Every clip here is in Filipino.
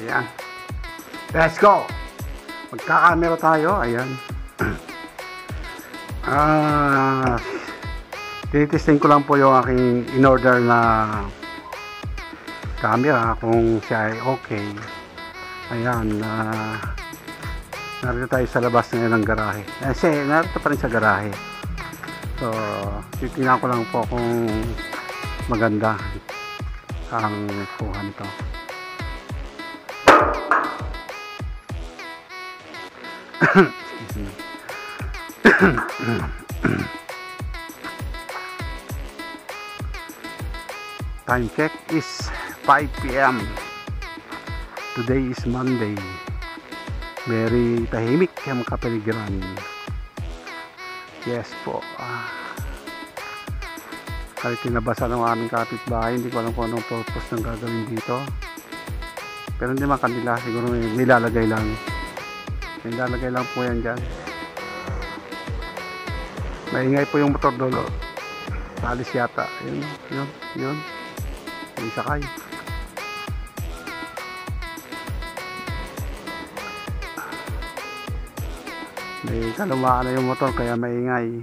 Ayan. Let's go! Magkakamera tayo. Ayan. Tinitesting ko lang po yung aking in-order na camera kung siya ay okay. Ayan. Narito tayo sa labas ngayon ng garahe. Kasi narito pa rin sa garahe. So, titingnan ko lang po kung maganda ang kuha nito. Excuse me. Time check is 5 PM. Today is Monday. Very tahimik ang kapaligiran. Yes po. Kahit tinabasa ng aming kapitbahay, hindi ko alam kung anong purpose ng gagawin dito. Pero hindi man kanila, siguro may nilalagay lang. Nilalagay lang po yan dyan. Maingay po yung motor dolo. Alis yata. Yun. Yung sakay. May kalumaan na yung motor kaya maingay.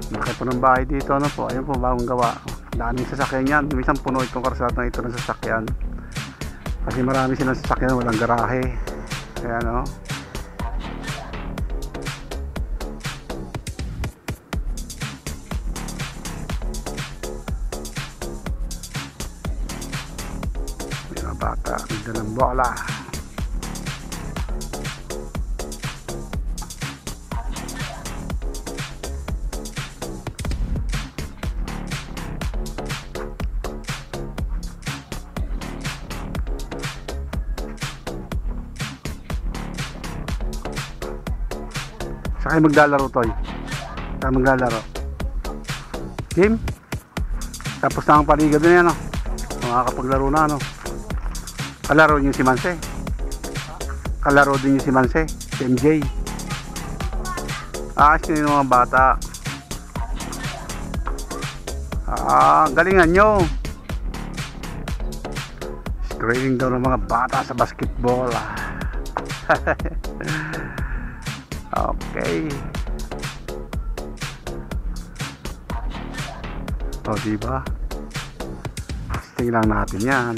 Malaki po ng bahay dito, ano po. Ayun po, bagong gawa. Daming sasakyan yan. Minsan puno itong karsada ito ng sasakyan. Kasi marami silang sasakyan, walang garahe. Kaya no. May mga bata, may dalang bola. Saan kayo maglalaro, Toy? Saan maglalaro? Game? Tapos na ang paligid na yan, no? Makakapaglaro na, no? Kalaro niyo si Manse? Kalaro din niyo si Manse? Si MJ? Sino yung mga bata? Galingan nyo! Screening daw ng mga bata sa basketball. Okay. O, diba? Testing lang natin yan.